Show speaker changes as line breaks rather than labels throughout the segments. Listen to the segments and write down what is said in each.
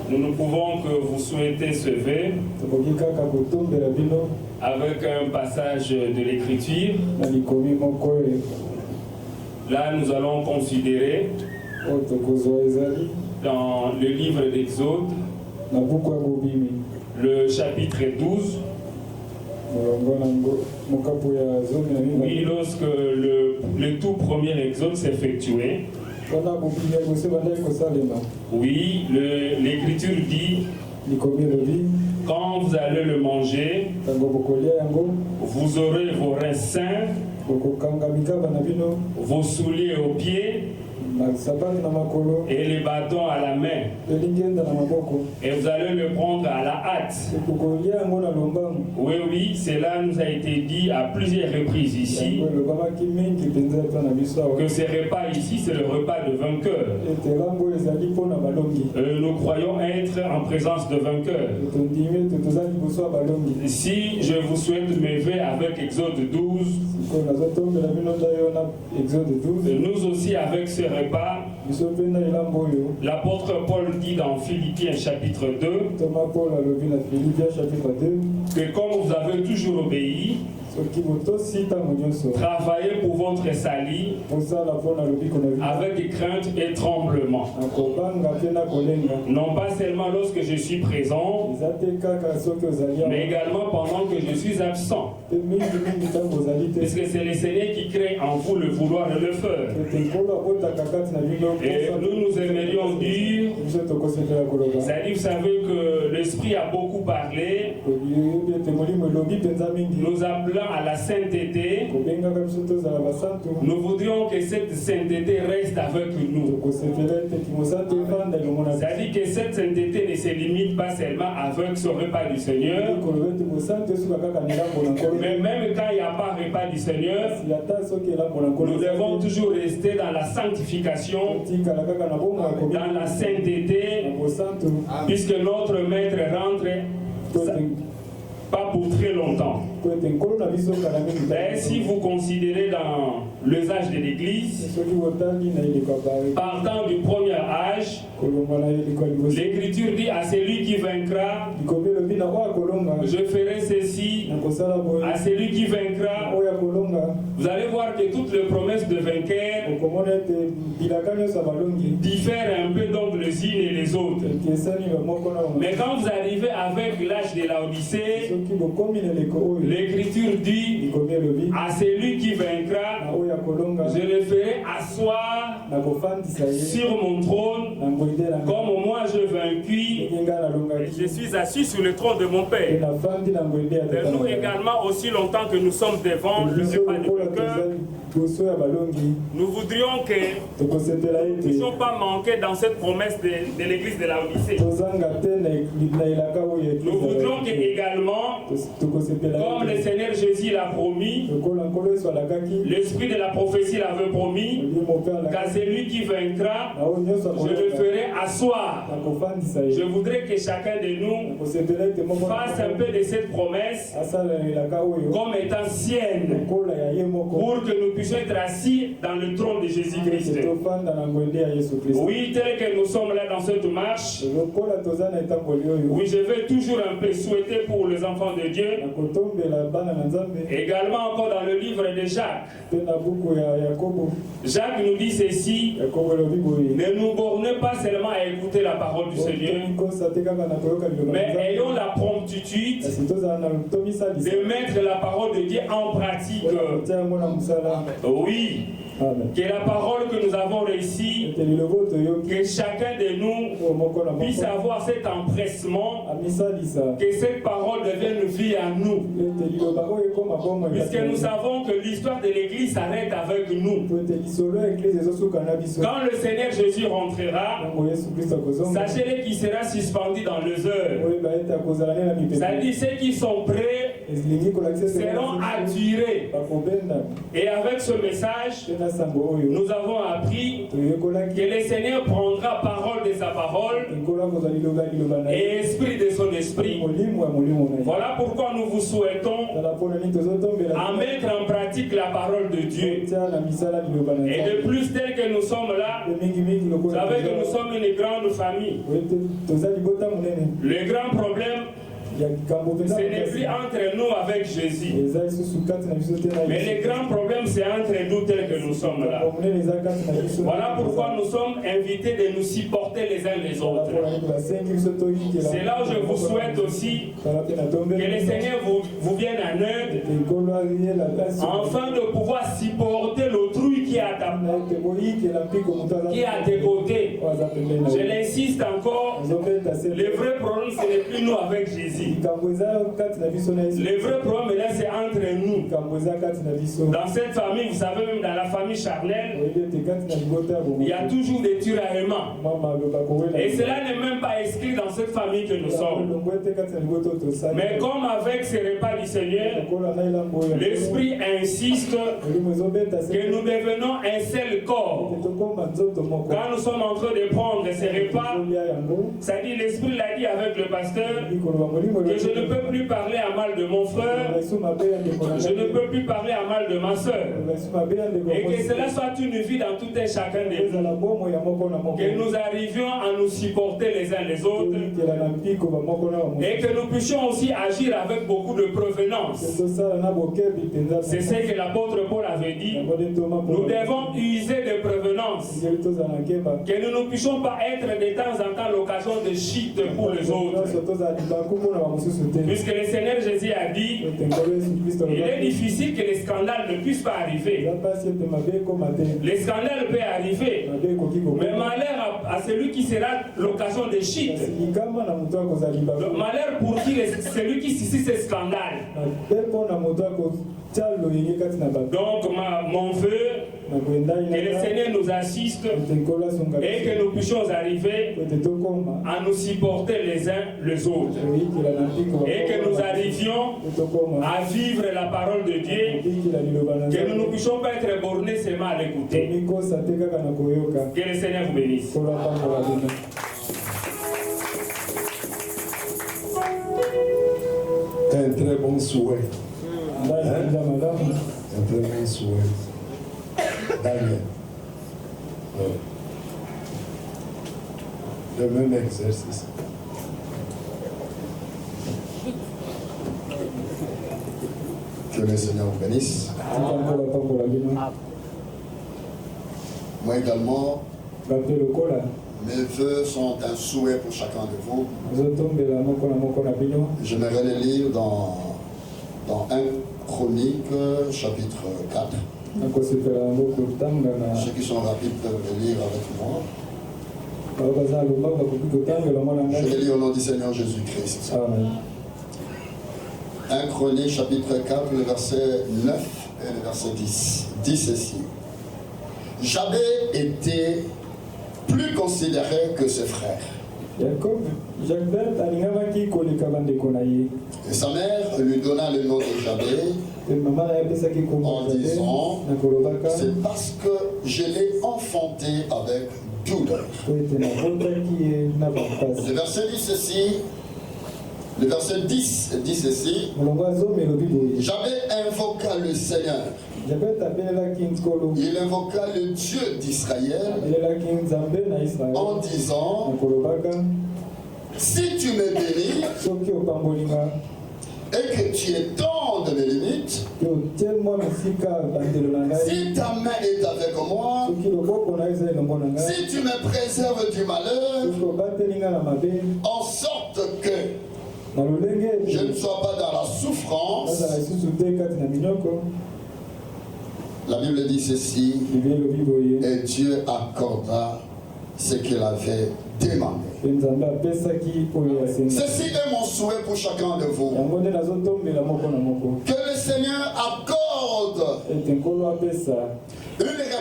Nous ne pouvons que vous souhaiter ce vœu avec un passage de l'Écriture. Là, nous allons considérer dans le livre d'Exode, le chapitre 12. Oui, lorsque le tout premier exode s'effectuait, oui, l'Écriture dit, quand vous allez le manger, vous aurez vos reins sains, vos souliers aux pieds, et les bâtons à la main. Et vous allez le prendre à la hâte. Oui, oui, cela nous a été dit à plusieurs reprises ici. Que ce repas ici, c'est le repas de vainqueur. Nous croyons être en présence de vainqueurs. Si je vous souhaite mes vœux avec Exode 12, nous aussi avec ce repas, l'apôtre Paul dit dans Philippiens chapitre 2 que comme vous avez toujours obéi, travaillez pour votre salut avec crainte et tremblement. Non pas seulement lorsque je suis présent, mais également pendant que je suis absent. Puisque c'est le Seigneur qui crée en vous le vouloir et le faire. Et nous aimerions dire, c'est-à-dire, vous savez que l'Esprit a beaucoup parlé, nous appelant à la sainteté. Nous voudrions que cette sainteté reste avec nous. C'est-à-dire que cette sainteté ne se limite pas seulement avec ce repas du Seigneur, mais même quand il n'y a pas repas du Seigneur, nous devons toujours rester dans la sanctification, dans la sainteté, puisque notre Maître rentre pas pour très longtemps. Et si vous considérez dans l'usage de l'Église, partant du premier âge, l'Écriture dit à celui qui vaincra, je ferai ceci, à celui qui vaincra. Vous allez voir que toutes les promesses de vainqueur diffèrent un peu donc les unes et les autres. Mais quand vous arrivez avec l'âge de l'Odyssée, l'Écriture dit à celui qui vaincra, je le ferai asseoir sur mon trône, comme moi je vaincu, je suis assis sur le trône de mon Père. Et nous également, aussi longtemps que nous sommes devant le repas du vainqueur, nous voudrions que nous ne puissions pas manquer dans cette promesse de l'église de la Odyssée. Nous voudrions que également, comme le Seigneur Jésus l'a promis, l'esprit de la prophétie l'avait promis, qu'à celui qui vaincra, je le ferai asseoir. Je voudrais que chacun de nous fasse un peu de cette promesse comme étant sienne, pour que nous puissions être assis dans le trône de Jésus-Christ. Oui, tel que nous sommes là dans cette marche, oui, je vais toujours un peu souhaiter pour les enfants de Dieu, également encore dans le livre de Jacques. Jacques nous dit ceci: ne nous bornez pas seulement à écouter la parole du Seigneur, mais ayons la promptitude de mettre la parole de Dieu en pratique. Oui. Amen. Que la parole que nous avons réussi, que chacun de nous puisse avoir cet empressement, que cette parole devienne vie à nous. Puisque nous savons que l'histoire de l'Église s'arrête avec nous. Quand le Seigneur Jésus rentrera, sachez qu'il sera suspendu dans les heures. C'est-à-dire ceux qui sont prêts seront attirés. Et avec ce message, nous avons appris que le Seigneur Seigneur prendra parole de sa parole et esprit de son esprit. Voilà pourquoi nous vous souhaitons à mettre en pratique la parole de Dieu. Et de plus, tel que nous sommes là, vous savez que nous sommes une grande famille. Le grand problème, ce n'est plus entre nous avec Jésus. Mais le grand problème, c'est entre nous tels que nous sommes là. Voilà pourquoi nous sommes invités de nous supporter les uns les autres. C'est là où je vous souhaite aussi que le Seigneur vous vienne en aide afin de pouvoir supporter l'autrui qui est à tes côtés. Je l'insiste encore, le vrai problème, ce n'est plus nous avec Jésus. Le vrai problème là, c'est entre nous. Dans cette famille, vous savez, même dans la famille charnelle, il y a toujours des tiraillements. Et cela n'est même pas inscrit dans cette famille que nous sommes. Mais comme avec ces repas du Seigneur, l'Esprit insiste que nous devenons un seul corps. Quand nous sommes en train de prendre ces repas, ça dit, l'Esprit l'a dit avec le pasteur, que je ne peux plus parler à mal de mon frère, je ne peux plus parler à mal de ma soeur, et que cela soit une vie dans tout et chacun de nous, que nous arrivions à nous supporter les uns les autres, et que nous puissions aussi agir avec beaucoup de provenance. C'est ce que l'apôtre Paul avait dit, nous devons user de provenance, que nous ne puissions pas être de temps en temps l'occasion de chute pour les autres. Puisque le Seigneur Jésus a dit, il est difficile que les scandales ne puissent pas arriver. Les scandales peuvent arriver, mais malheur à celui qui sera l'occasion de chute. Malheur pour qui celui qui suscite ces scandales. Donc mon vœu, que le Seigneur nous assiste et que nous puissions arriver à nous supporter les uns les autres. Et que nous arrivions à vivre la parole de Dieu, que nous ne puissions pas être bornés seulement à l'écouter. Que le Seigneur vous bénisse.
Un très bon souhait. Un très bon souhait. Daniel. Le même exercice. Que le Seigneur vous bénisse. Moi également, mes vœux sont un souhait pour chacun de vous. J'aimerais les lire dans 1 Chronique, chapitre 4. Ceux qui sont rapides peuvent le lire avec moi. Je les lis au nom du Seigneur Jésus-Christ. 1 Chronique, chapitre 4, le verset 9 et le verset 10. Dit ceci. J'avais été plus considéré que ses frères. Et sa mère lui donna le nom de Jabé en disant, c'est parce que je l'ai enfanté avec douleur. Le verset dit ceci, le verset 10 dit ceci, Jabé invoqua le Seigneur. Il invoqua le Dieu d'Israël en disant, si tu me bénis et que tu étendes mes limites, si ta main est avec moi, si tu me préserves du malheur, en sorte que je ne sois pas dans la souffrance, la Bible dit ceci, et Dieu accorda ce qu'il avait demandé. Ceci est mon souhait pour chacun de vous. Que le Seigneur accorde une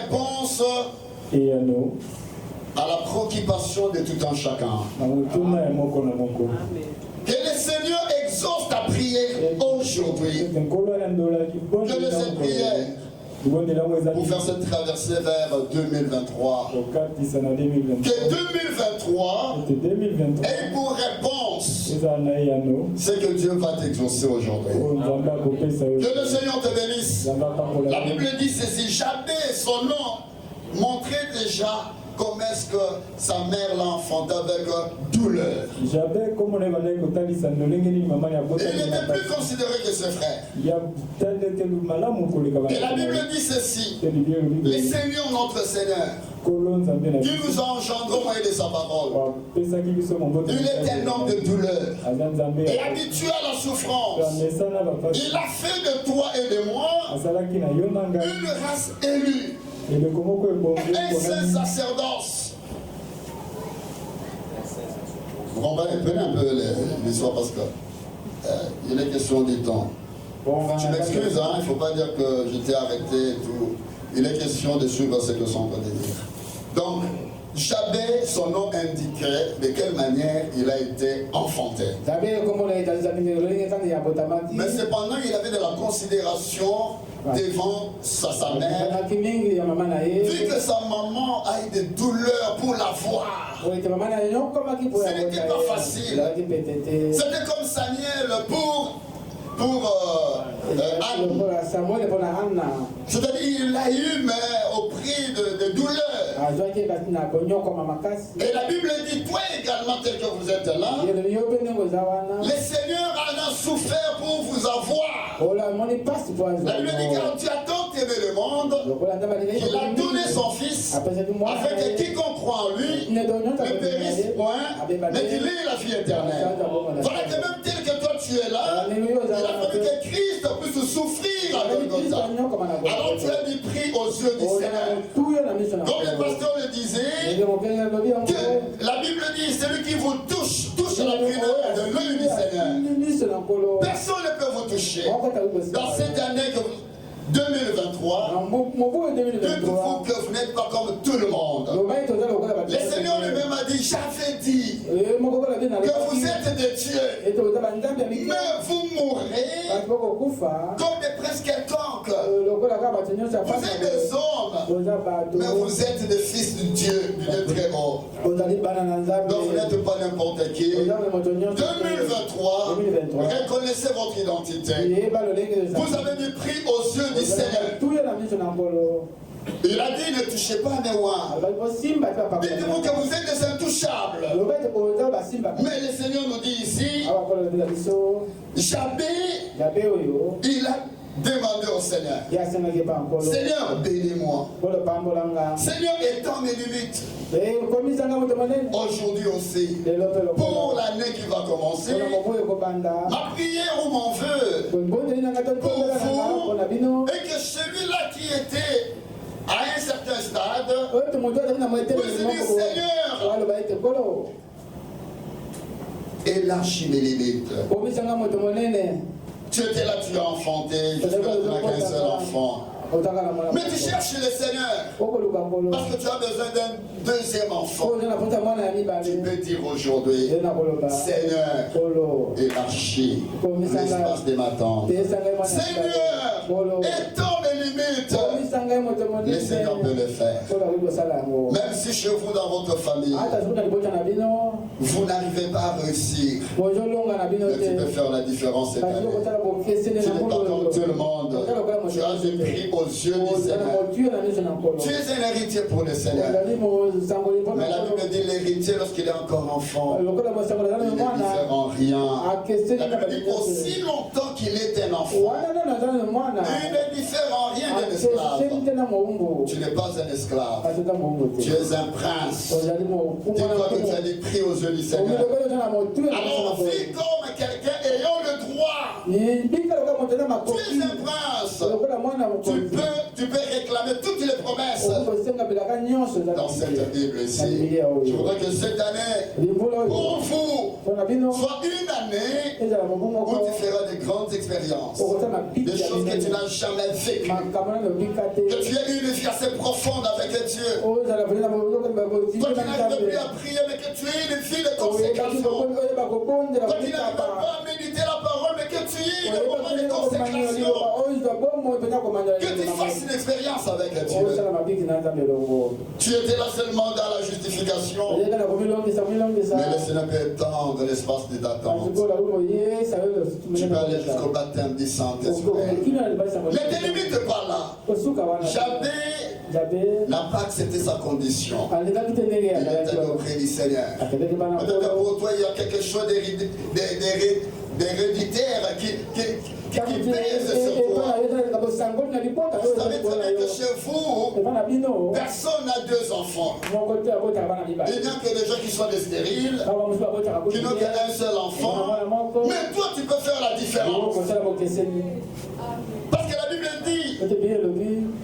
réponse à la préoccupation de tout un chacun. Que le Seigneur exauce ta prière aujourd'hui. Que de cette prière pour faire cette traversée vers 2023. Que 2023 ait pour réponse ce que Dieu va t'exaucer aujourd'hui. Que le Seigneur te bénisse. La Bible dit ceci, Jabez, son nom, montrait déjà comment est-ce que sa mère l'a enfanté avec douleur. Il n'était plus considéré que ses frères. Et la Bible dit ceci, les seigneurs, notre Seigneur, qui nous a engendrés au moyen de sa parole. Il est un homme de douleur et habitué à la souffrance. Il a fait de toi et de moi une race élue. Un saint sacerdoce. Vous comprenez un peu l'histoire parce que il est question du temps. Tu m'excuses, hein, il ne faut pas dire que j'étais arrêté et tout. Il est question de suivre ce que son côté dire. Donc, Jabez, son nom indiquait de quelle manière il a été enfanté. Mais cependant, il avait de la considération devant sa mère. Vu que sa maman a eu des douleurs pour la voir, ce n'était pas facile. C'était comme Samuel pour Anne. C'est-à-dire il l'a eu mais au prix de douleur. Et la Bible dit, toi également tel que vous êtes là, le Seigneur en a souffert pour vous avoir. La Bible dit, car tu as tant aimé le monde, il a donné son Fils, afin que quiconque croit en lui ne périsse point, mais qu'il ait la vie éternelle. Voilà que même tel que toi tu es là, il a fallu que Christ puisse souffrir à Golgotha. Alors tu as mis prix aux yeux du Seigneur. Comme le pasteur le disait, que la Bible dit, celui qui vous touche la prunelle de l'œil du Seigneur. Personne ne peut vous toucher. Dans cette année que 2023, dites-vous que vous n'êtes pas comme tout le monde. Le Seigneur lui-même a dit, j'avais dit que vous êtes des dieux, mais vous mourrez comme des princes quelconques. Vous êtes des hommes, mais vous êtes des fils de Dieu, du Dieu très haut. Donc vous n'êtes pas n'importe qui. 2023, reconnaissez votre identité. Vous avez mis prix aux yeux du Seigneur. Il a dit, ne touchez pas à Néouan. Dites-vous que vous êtes des intouchables. Mais le Seigneur nous dit ici, Jabez, il a demandé au Seigneur, Seigneur, bénis-moi. Seigneur, étends mes limites. Aujourd'hui aussi, pour l'année qui va commencer, ma prière ou mon vœu pour vous, et que celui-là qui était à un certain stade, puisse dire, Seigneur, élargis mes limites. Tu étais là, tu as enfanté, jusqu'à là, tu n'as qu'un seul enfant. Mais tu cherches le Seigneur parce que tu as besoin d'un deuxième enfant. Tu peux dire aujourd'hui, Seigneur, élargis l'espace de ma tente. Seigneur, étends mes limites. Le Seigneur peut le faire. Même si chez vous, dans votre famille, vous n'arrivez pas à réussir, mais tu peux faire la différence cette année. Tu n'es pas comme tout le monde. Tu as des prix aux yeux du Seigneur. Tu es un héritier pour le Seigneur. Mais la Bible dit l'héritier lorsqu'il est encore enfant, il ne diffère en rien. La Bible dit aussi longtemps qu'il est un enfant, il ne diffère en rien d'un esclave. Tu n'es pas un esclave, tu es un prince. Dis-toi que tu as des prix aux yeux du Seigneur. Alors vis comme quelqu'un ayant le droit. Tu es un prince. Tu peux réclamer toutes les promesses dans cette Bible ici. Je voudrais que cette année, pour vous, soit une année où tu feras de grandes expériences, des choses que tu n'as jamais vécues, que tu aies une vie assez profonde avec Dieu. Toi qui n'arrives plus à prier, mais que tu aies une vie de consécration. Toi qui n'arrives pas à méditer la parole, mais que tu aies une moment de consécration. Que tu fasses une expérience alliance avec Dieu. Tu étais là seulement dans la justification. Mais le Seigneur peut étendre l'espace de d'attente. Tu peux aller jusqu'au baptême du Saint-Esprit. Mais tes limites pas là. Jabez n'a pas accepté sa condition. Il était auprès du Seigneur. Peut-être pour toi, il y a quelque chose d'héréditaire qui pèse sur toi. Vous savez très bien que chez vous, personne n'a 2 enfants. Il n'y a que des gens qui sont des stériles, qui n'ont qu'un seul enfant. Mais toi, tu peux faire la différence. Parce que la Bible dit,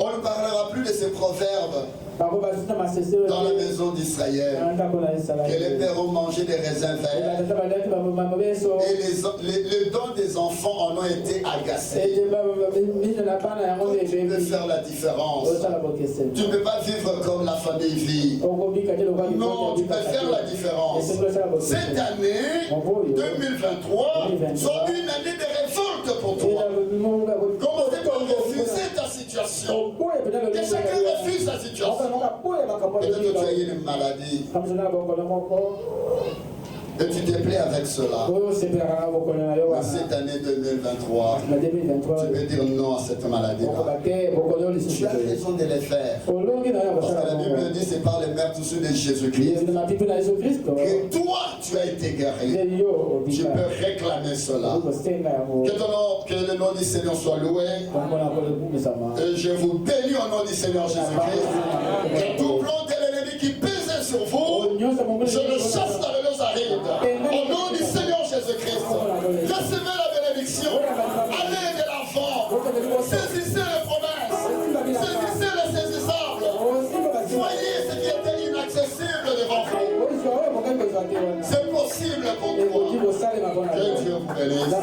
on ne parlera plus de ces proverbes dans la maison d'Israël, que les pères ont mangé des raisins verts et les dons des enfants en ont été agacés. Tu peux faire la différence. Tu ne peux pas vivre comme la famille vit. Non, tu peux faire la différence. Cette année 2023 sera une année de révolte pour toi. Commencez par refuser ta situation. Que chacun refuse sa situation. Peut-être que tu as eu une maladie et tu te plais avec cela. Mais cette année 2023, tu peux dire non à cette maladie-là. Tu as raison de le faire. Parce que la Bible dit c'est par les meurtrissures de Jésus-Christ que toi tu as été guéri. Tu peux réclamer cela. Que le nom du Seigneur soit loué. Et je vous bénis au nom du Seigneur Jésus-Christ. Que tout plan de l'ennemi qui pesait sur vous, je le chasse dans le au nom du Seigneur Jésus-Christ. Recevez la bénédiction. Allez de l'enfant. Saisissez les promesses. Saisissez les saisissables. Voyez ce qui était inaccessible devant vous. C'est possible pour toi. Que Dieu vous bénisse.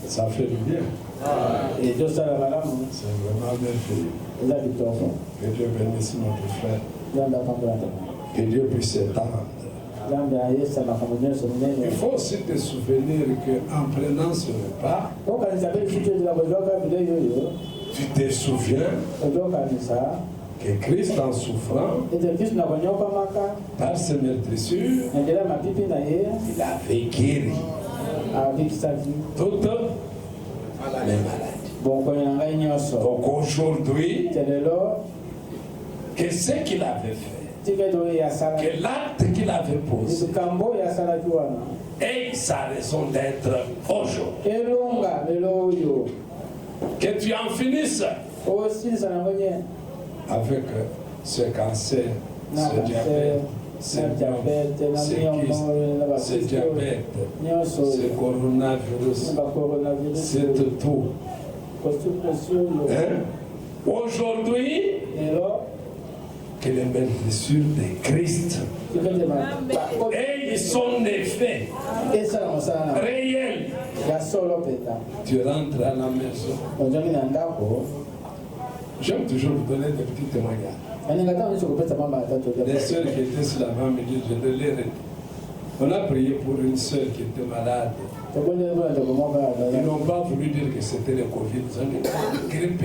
Ça fait du bien.
Et Dieu ça la madame.
C'est vraiment merveilleux. Que Dieu bénisse notre frère. Que Dieu puisse s'étendre. Il faut aussi te souvenir qu'en prenant ce repas, tu te souviens que Christ en souffrant par ses meurtrissures, il avait guéri toute les maladies. Donc aujourd'hui, que ce qu'il avait fait, que l'acte qu'il avait posé, et sa raison d'être aujourd'hui, que tu en finisses avec ce cancer, ce diabète, ce diabète, ce coronavirus, c'est tout. Aujourd'hui, que les meurtrissures de Christ et son effet réel, tu rentres à la maison. J'aime toujours vous donner des petits témoignages. Les sœurs qui étaient sur la main me disent, je les ai. On a prié pour une sœur qui était malade. Ils n'ont pas voulu dire que c'était le Covid. Ils ont dit, grippe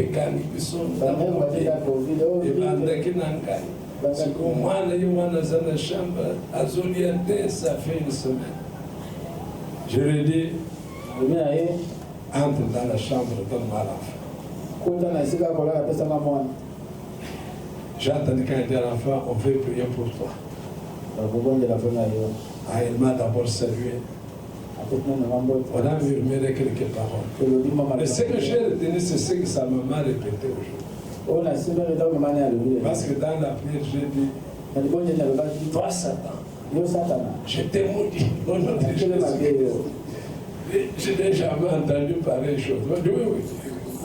qui sont dans le Covid. C'est que moi, je suis dans la chambre, à Zoliente, ça fait une semaine. Je lui ai dit, entre dans la chambre, donne-moi l'enfant. J'ai entendu quand il était l'enfant, on veut prier pour toi. Ah, il m'a d'abord salué. On a murmuré quelques paroles. Mais ce que j'ai retenu, c'est ce que sa maman répétait aujourd'hui. Parce que dans la prière, j'ai dit, toi Satan, je t'ai maudit au nom de Jésus. Je n'ai jamais entendu pareille chose. Oui, oui.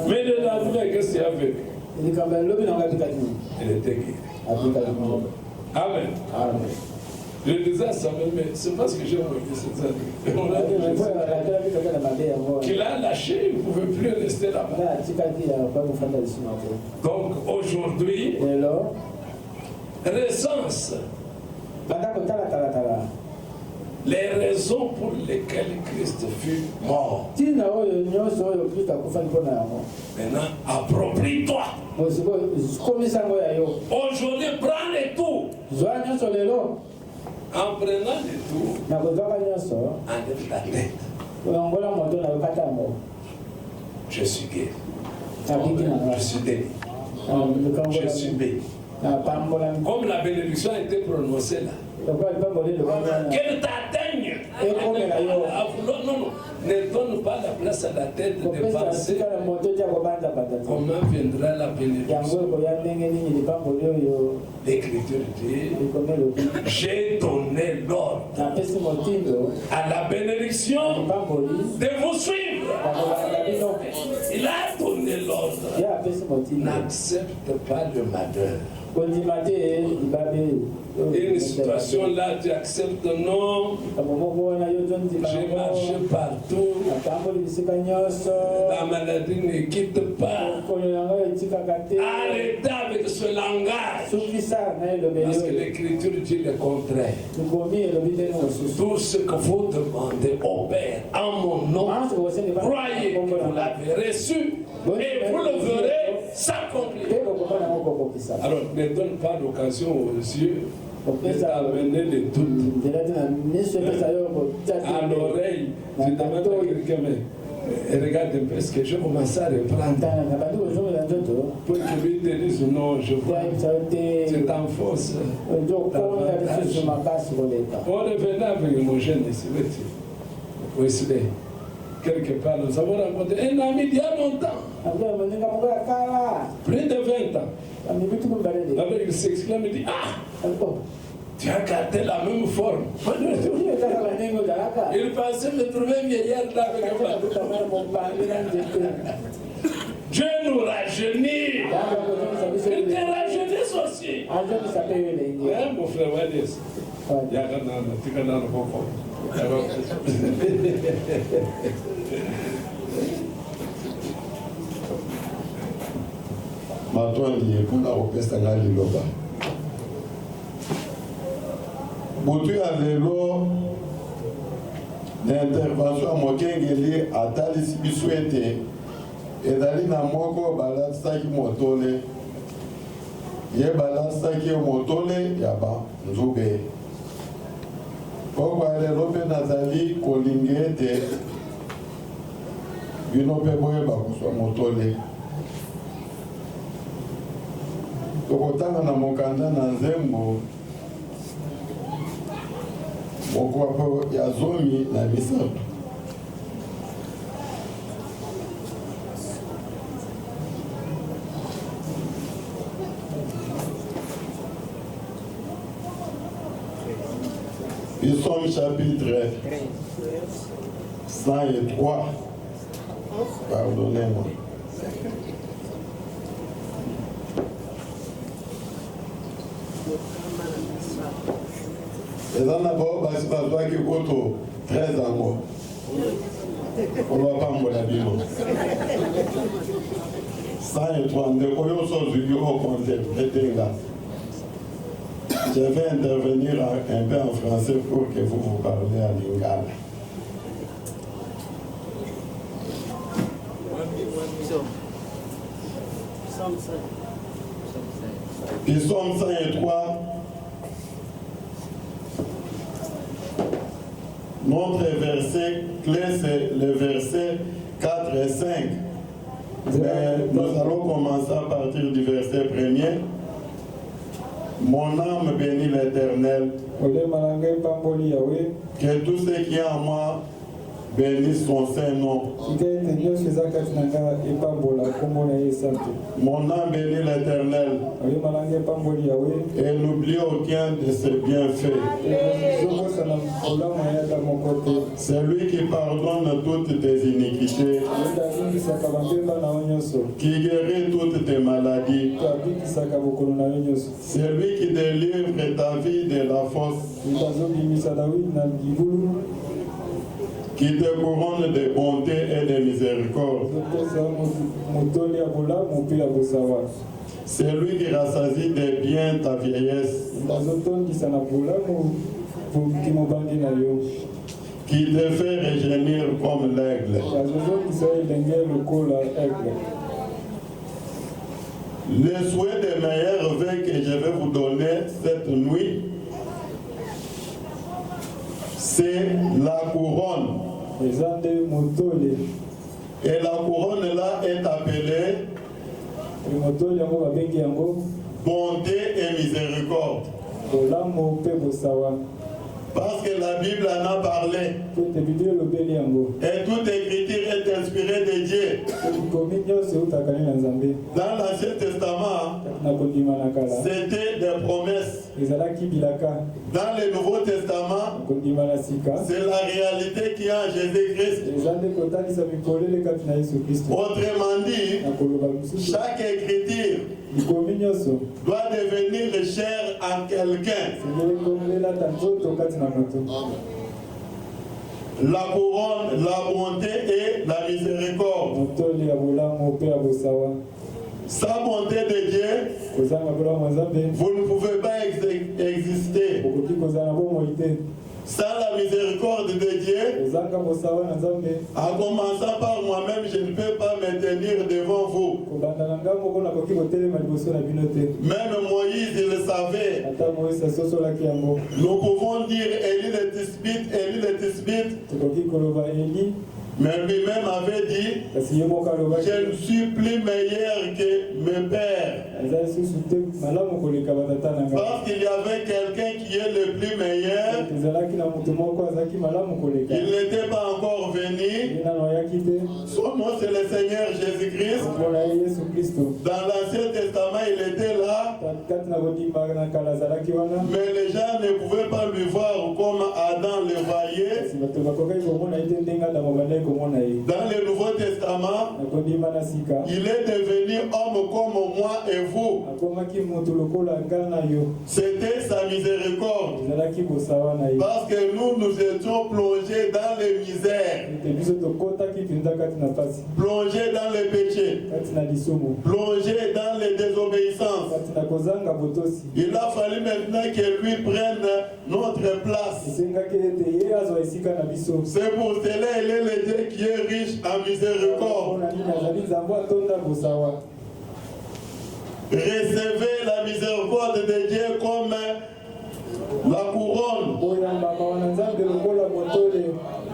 Mais de la vie, qu'est-ce qu'il y avait? Il était guéri. Amen. Je disais à Samuel, mais c'est parce que j'ai envoyé cette année. Qu'il a lâché, il ne pouvait plus rester là-bas. Donc aujourd'hui, recense
les raisons pour lesquelles Christ fut mort. Maintenant, approprie-toi. Aujourd'hui, prends les tours. En prenant les tours, enlève ta tête. Je suis guéri. Je suis béni. Je suis béni. Comme la bénédiction a été prononcée là. Qu'elle t'atteigne. Non, ne donne pas la place à la tête de penser. Comment viendra la bénédiction? L'Écriture dit, j'ai donné l'ordre à la bénédiction de vous suivre. Il a donné l'ordre. N'accepte pas le malheur. Une situation là, tu acceptes non. J'ai marché partout. La maladie ne quitte pas. Arrêtez avec ce langage. Parce que l'Écriture dit le contraire. Tout ce que vous demandez au Père en mon nom, croyez que vous l'avez reçu et vous le verrez s'accomplir. Alors ne donne pas l'occasion aux yeux d'amener les doutes à l'oreille. Je demande à quelqu'un, mais regarde un peu ce que je commence à reprendre pour que lui te dise non, je vois, c'est en force. On revenait avec mon jeune ici, quelque part, nous avons rencontré un ami d'il y a longtemps, plus de 20 ans. Alors il s'exclame et dit, ah, tu as gardé la même forme. Il pensait me trouver vieillard là avec un plateau. Dieu nous rajeunit. Il te rajeunit aussi. Mon frère,
Matwandi kuna opesa ngali loba. Butu ya lelo l'intervention mokengeli atali sibiswete edali na moko balasaki motole ye balasaki motole ya ba nzube. Pokwa lelo pe nazali kolingete bino pe boye bakuswa motole. Tokotanga na mokanda na nzembo mokwapo ya zomi na misato. Psaume chapitre 103. Pardonnez-moi. Les gens d'abord, parce que toi qui coûte très amour. On ne va pas me la Bible. 103, ne voyons pas au contexte. Je vais intervenir un peu en français pour que vous parlez à Lingala. Psaume 103. Notre verset clé, c'est le verset 4 et 5. Mais nous allons commencer à partir du verset 1er. Mon âme bénit l'Éternel. Que tout ce qui est en moi bénisse son Saint-Nom. Mon âme bénit l'Éternel et n'oublie aucun de ses bienfaits. C'est lui qui pardonne toutes tes iniquités, qui guérit toutes tes maladies. C'est lui qui délivre ta vie de la fosse, qui te couronne de bonté et de miséricorde. C'est lui qui rassasie de bien ta vieillesse qui te fait régénérer comme l'aigle. Le souhait des meilleurs vœux que je vais vous donner cette nuit, c'est la couronne. Et la couronne là est appelée bonté et miséricorde. Parce que la Bible en a parlé. Et toute écriture est inspirée de Dieu. Dans l'Ancien Testament, c'était des promesses. Dans le Nouveau Testament, c'est la réalité qui est en Jésus-Christ. Autrement dit, chaque écriture doit devenir chère en quelqu'un. La couronne, la bonté et la miséricorde. Sa bonté de Dieu, vous ne pouvez pas exister. Sans la miséricorde de Dieu, en commençant par moi-même, je ne peux pas me tenir devant vous. Même Moïse, il le savait. Nous pouvons dire Élie le Tisbite. Mais lui-même avait dit, je ne suis plus meilleur que mes pères. Parce qu'il y avait quelqu'un qui est le plus meilleur. Il n'était pas encore venu. Son nom c'est le Seigneur Jésus-Christ. Dans l'Ancien Testament il était là. Mais les gens ne pouvaient pas lui voir comme Adam le voyait. Dans le Nouveau Testament, il est devenu homme comme moi et vous. C'était sa miséricorde. Parce que nous étions plongés dans les misères, plongés dans les péchés, plongés dans les désobéissances. Il a fallu maintenant que lui prenne notre place. C'est pour cela qu'il est le Dieu qui est riche en miséricorde. Recevez la miséricorde de Dieu comme la couronne.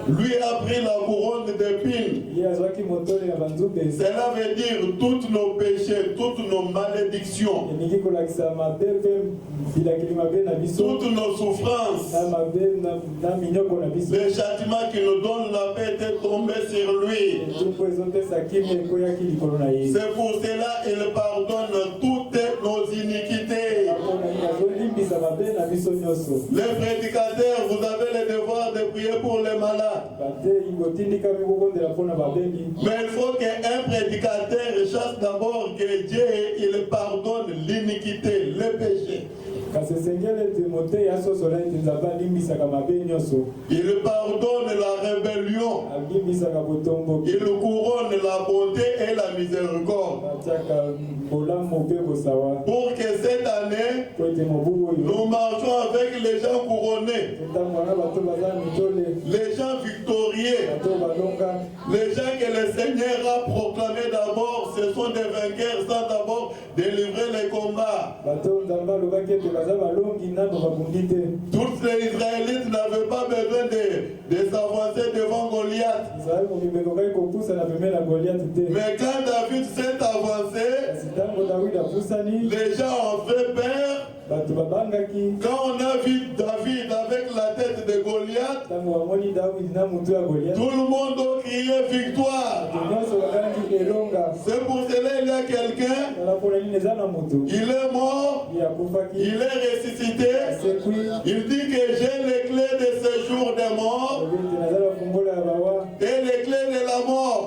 Lui a pris la couronne d'épines. Cela veut dire toutes nos péchés, toutes nos malédictions, toutes nos souffrances. Le châtiment qui nous donne la paix est tombé sur lui. C'est pour cela qu'il pardonne toutes nos iniquités. Les prédicateurs, vous avez le devoir de prier pour les malades. Mais il faut qu'un prédicateur chasse d'abord que Dieu il pardonne l'iniquité, le péché. Il pardonne la rébellion. Il couronne la bonté et la miséricorde. Pour que cette année, nous marchons avec les gens couronnés, les gens victorieux, les gens que le Seigneur a proclamés d'abord, ce sont des vainqueurs sans d'abord délivrer les combats. Tous les Israélites n'avaient pas besoin de s'avancer devant Goliath. Mais quand David s'est avancé, les gens ont fait peur. Quand on a vu David avec la tête de Goliath, tout le monde a crié victoire. C'est pour cela qu'il y a quelqu'un, il est mort, il est ressuscité. Il dit que j'ai les clés de ce jour des morts et les clés de la mort.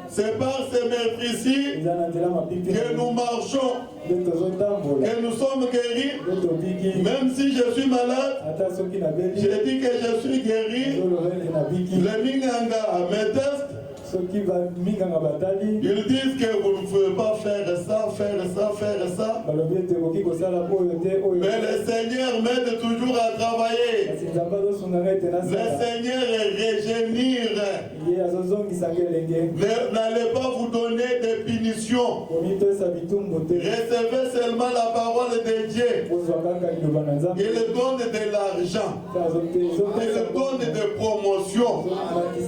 C'est par ces meurtres-ci que nous marchons, que nous sommes guéris. Même si je suis malade, je dis que je suis guéri. Les Minganga me testent. Ils disent que vous ne pouvez pas faire ça, faire ça, faire ça. Mais le Seigneur m'aide toujours à travailler. Seigneur régénir. N'allez pas vous donner des punitions. Recevez seulement la parole de Dieu. Il donne de l'argent. Il donne des promotions. Il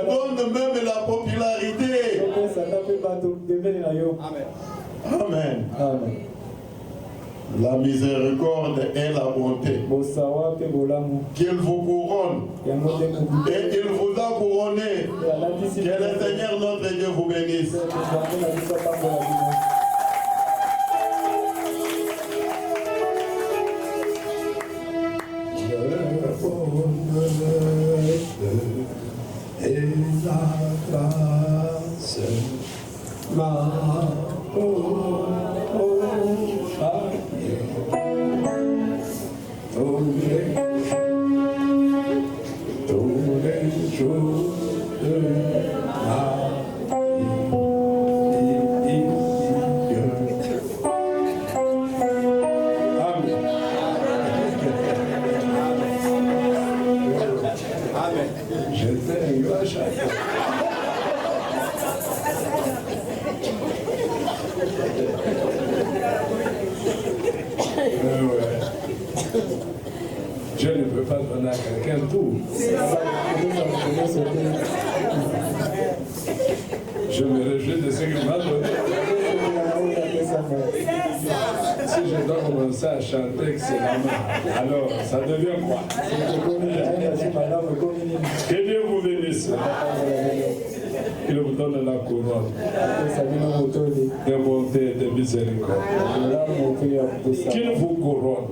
donne même la popularité. Amen. Amen. La miséricorde et la bonté. Qu'il vous couronne. Et il vous a couronné. Que le Seigneur notre Dieu vous bénisse. Et la grâce, ma tous les jours de ma vie. Amen. Je t'aime à chaque fois. Je ne peux pas donner à quelqu'un tout. Je me réjouis de ce qu'il m'a donné. Si je dois commencer à chanter, c'est la main. Alors, ça devient quoi? Que Dieu vous bénisse. Qu'il vous donne la couronne de bonté et de miséricorde. Qu'il vous couronne.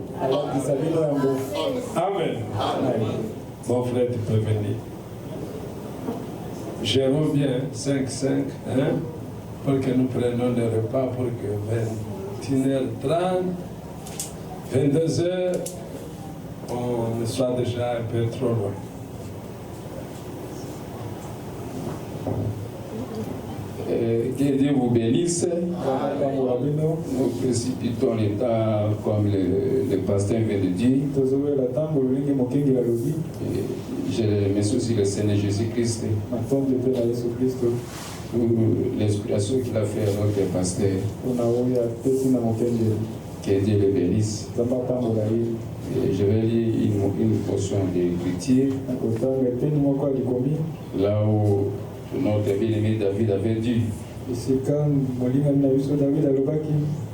Amen. Mon frère, tu peux venir. Jérôme bien 5-5, hein, pour que nous prenions le repas pour que 21h30, 22h, on ne soit déjà un peu trop loin.
Que Dieu vous bénisse. Nous précipitons l'état comme le pasteur vient de dire. Je remercie aussi le Seigneur Jésus-Christ pour l'inspiration qu'il a fait à notre pasteur. Que Dieu le bénisse. Et je vais lire une portion d'écriture là où notre bien-aimé David avait dit: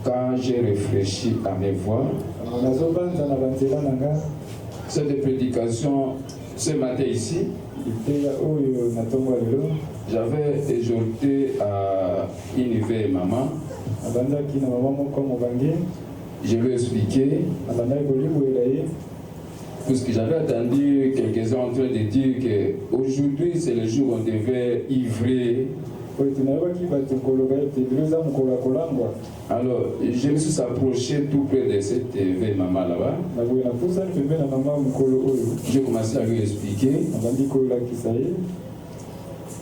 quand j'ai réfléchi à mes voix, cette prédication ce matin ici, j'avais exhorté à Univer maman. Je lui ai expliqué, puisque j'avais entendu quelques-uns en train de dire qu'aujourd'hui c'est le jour où on devait ivrer. Alors, je me suis approché tout près de cette vieille maman là-bas. J'ai commencé à lui expliquer.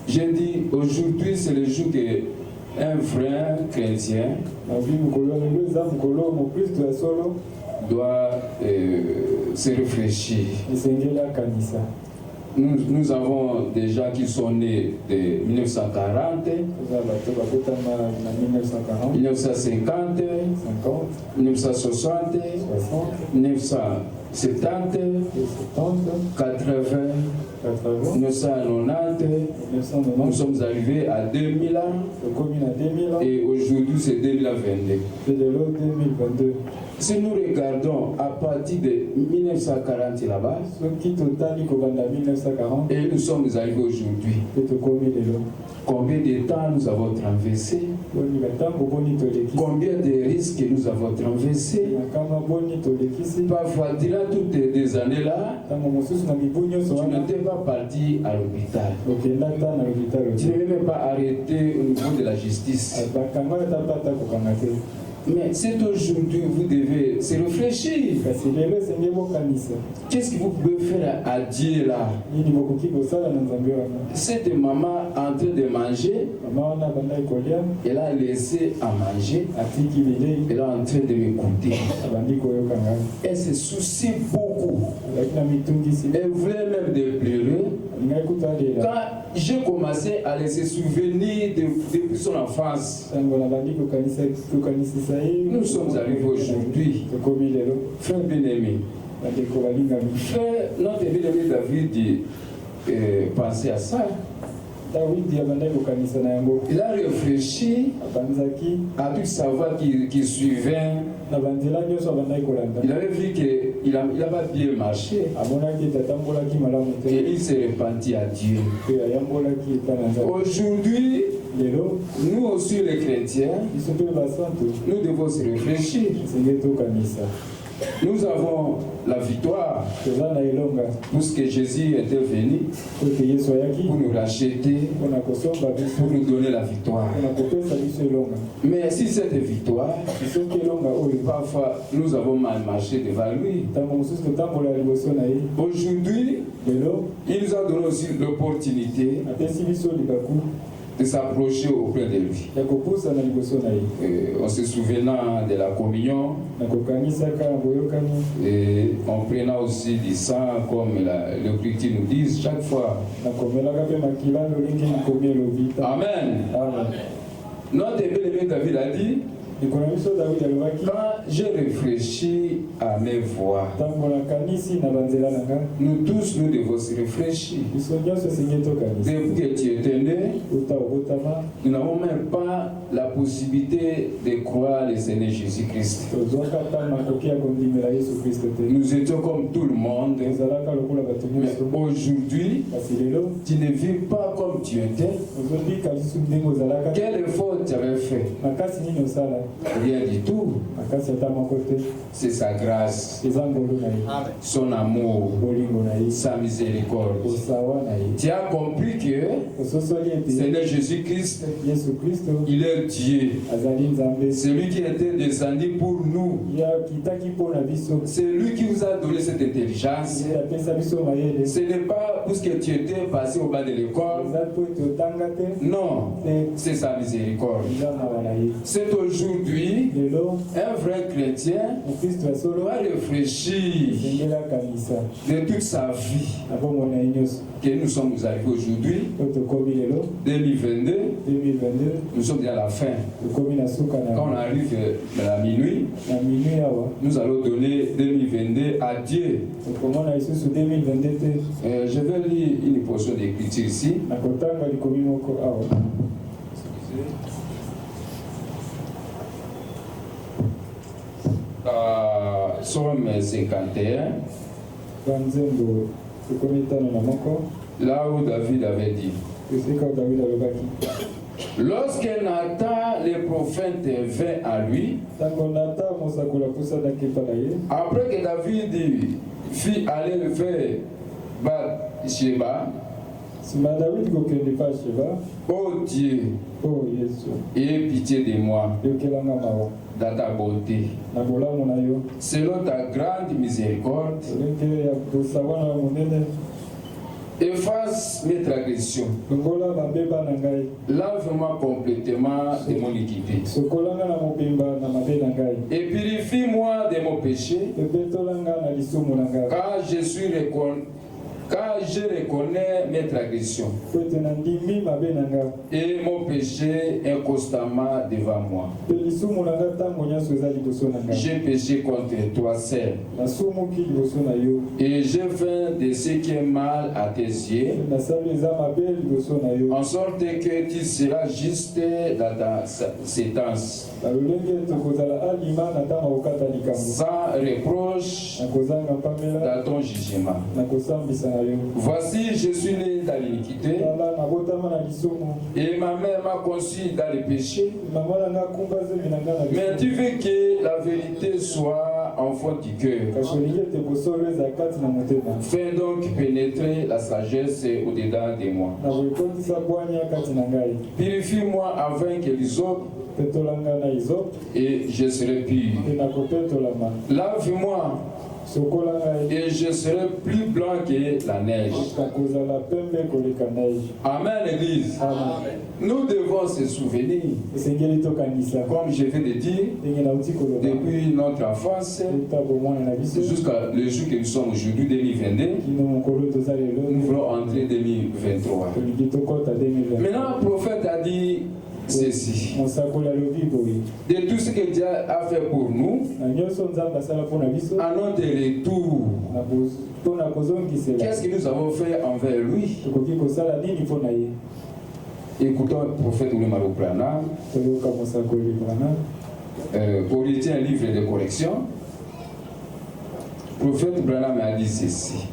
J'ai dit, aujourd'hui c'est le jour qu'un frère chrétien doit se réfléchir. Nous avons des gens qui sont nés de 1940, 1950, 1960, 1970, 80, 1990. Nous sommes arrivés à 2000 ans et aujourd'hui c'est 2022. Si nous regardons à partir de 1940 là-bas, et nous sommes arrivés aujourd'hui, combien de temps nous avons traversé, combien de risques nous avons traversés. Parfois, durant toutes ces années-là, tu n'étais pas parti à l'hôpital. Tu n'avais même pas arrêté au niveau de la justice. Mais c'est aujourd'hui que vous devez se réfléchir. Qu'est-ce que vous pouvez faire à Dieu là? Cette maman en train de manger, elle a laissé à manger, elle est en train de m'écouter. Elle se soucie beaucoup. beaucoup. Elle voulait même de pleurer. Quand j'ai commencé à laisser souvenir depuis son enfance, nous sommes arrivés aujourd'hui. Frère bien-aimé, frère, notre bien-aimé David dit, pensez à ça. Il a réfléchi à tout savoir qui suivait. Il avait vu qu'il n'a pas bien marché. Et il s'est repenti à Dieu. Aujourd'hui, nous aussi les chrétiens, nous devons se réfléchir. Nous avons la victoire puisque Jésus était venu pour nous racheter, pour nous donner la victoire. Mais si cette victoire, parfois nous avons mal marché devant lui. Aujourd'hui, il nous a donné aussi l'opportunité de s'approcher auprès de lui. En se souvenant de la communion, et en prenant aussi du sang, comme le Christ nous dit chaque fois. Amen. Notre bien-aimé David a dit, quand j'ai réfléchi à mes voix, nous tous nous devons se réfléchir. Depuis que tu étais né, nous n'avons même pas la possibilité de croire le Seigneur Jésus-Christ. Nous étions comme tout le monde. Mais aujourd'hui, tu ne vis pas comme tu étais. Quel effort tu avais fait? Rien du tout. C'est sa grâce, son amour, sa miséricorde. Tu as compris que Seigneur Jésus-Christ, il est Dieu. C'est lui qui était descendu pour nous. C'est lui qui vous a donné cette intelligence. Ce n'est pas parce que tu étais passé au bas de l'école. Non, c'est sa miséricorde. C'est aujourd'hui un vrai chrétien doit réfléchir de toute sa vie que nous sommes arrivés aujourd'hui, 2022, nous sommes déjà à la fin. Quand on arrive à la minuit, nous allons donner 2022 à Dieu. Je vais lire une portion d'écriture ici. Somme 51, là où David avait dit, lorsque Nathan le prophète vint à lui, après que David fit aller vers Bathsheba, oh Dieu, aie pitié de moi dans ta bonté, selon ta grande miséricorde, efface mes transgressions, lave-moi complètement de mon iniquité et purifie-moi de mon péché, car je reconnais mes transgressions et mon péché est constamment devant moi. J'ai péché contre toi seul et j'ai fait de ce qui est mal à tes yeux, en sorte que tu seras juste dans ta sentence, sans reproche dans ton jugement. Voici, je suis né dans l'iniquité et ma mère m'a conçu dans le péché. Mais tu veux que la vérité soit en fond du cœur. Fais donc pénétrer la sagesse au-dedans de moi. Purifie-moi avant que l'hysope et je serai pur. Lave-moi et je serai plus blanc que la neige. Amen, Église. Amen. Nous devons se souvenir, comme je viens de dire, depuis notre enfance jusqu'à le jour que nous sommes aujourd'hui, 2022, nous voulons entrer 2023. Maintenant, le prophète a dit ceci. De tout ce que Dieu a fait pour nous, à notre retour, qu'est-ce que nous avons fait envers lui? Écoutons le prophète Oulimaro Branham. Pour lire un livre de correction, le prophète Branham a dit ceci.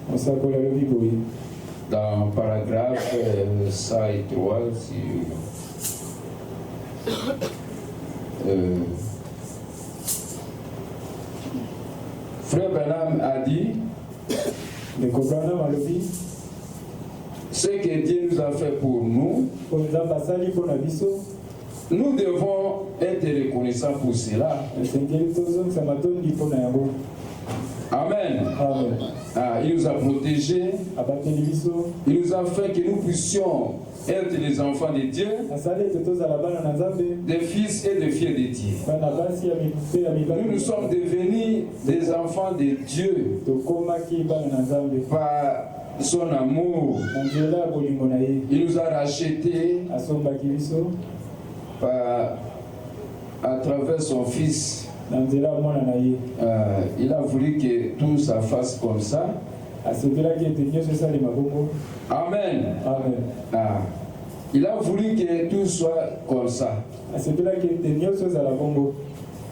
Dans le paragraphe 103, Frère Branham a dit ce que Dieu nous a fait pour nous, nous devons être reconnaissants pour cela. Amen. Amen. Ah, il nous a protégés. Il nous a fait que nous puissions être les enfants de Dieu, des fils et des filles de Dieu. Nous sommes devenus des enfants de Dieu par son amour. Il nous a rachetés à travers son fils. Il a voulu que tout ça fasse comme ça. Amen. Amen. Ah. Il a voulu que tout soit comme ça.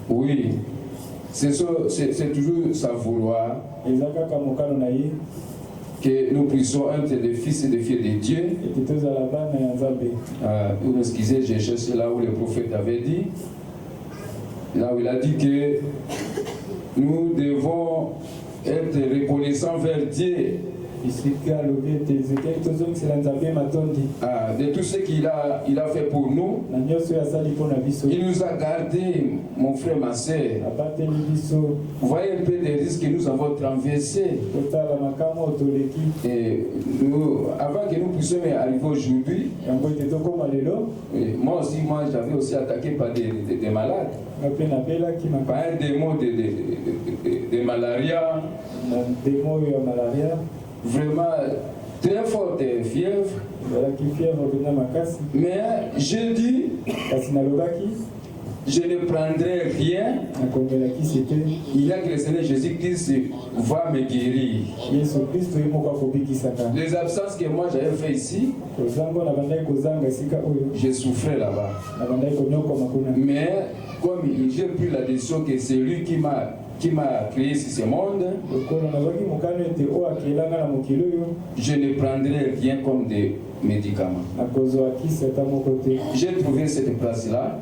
Oui. C'est toujours sa vouloir que nous puissions être des fils et des filles de Dieu. Vous m'excusez, j'ai cherché là où le prophète avait dit. Là où il a dit que nous devons être reconnaissants vers Dieu. De tout ce qu'il a fait pour nous. Il nous a gardés, mon frère, ma soeur. Vous voyez un peu des risques que nous avons traversés. Et avant que nous puissions arriver aujourd'hui, moi j'avais aussi attaqué par des malades. Par un démon de malaria. Vraiment très forte fièvre. Mais je dis, je ne prendrai rien. Il y a que le Seigneur Jésus-Christ va me guérir. Les absences que moi j'avais fait ici, je souffrais là-bas. Mais comme j'ai pris la décision que c'est lui qui m'a créé ce monde, je ne prendrai rien comme des médicaments. J'ai trouvé cette place-là.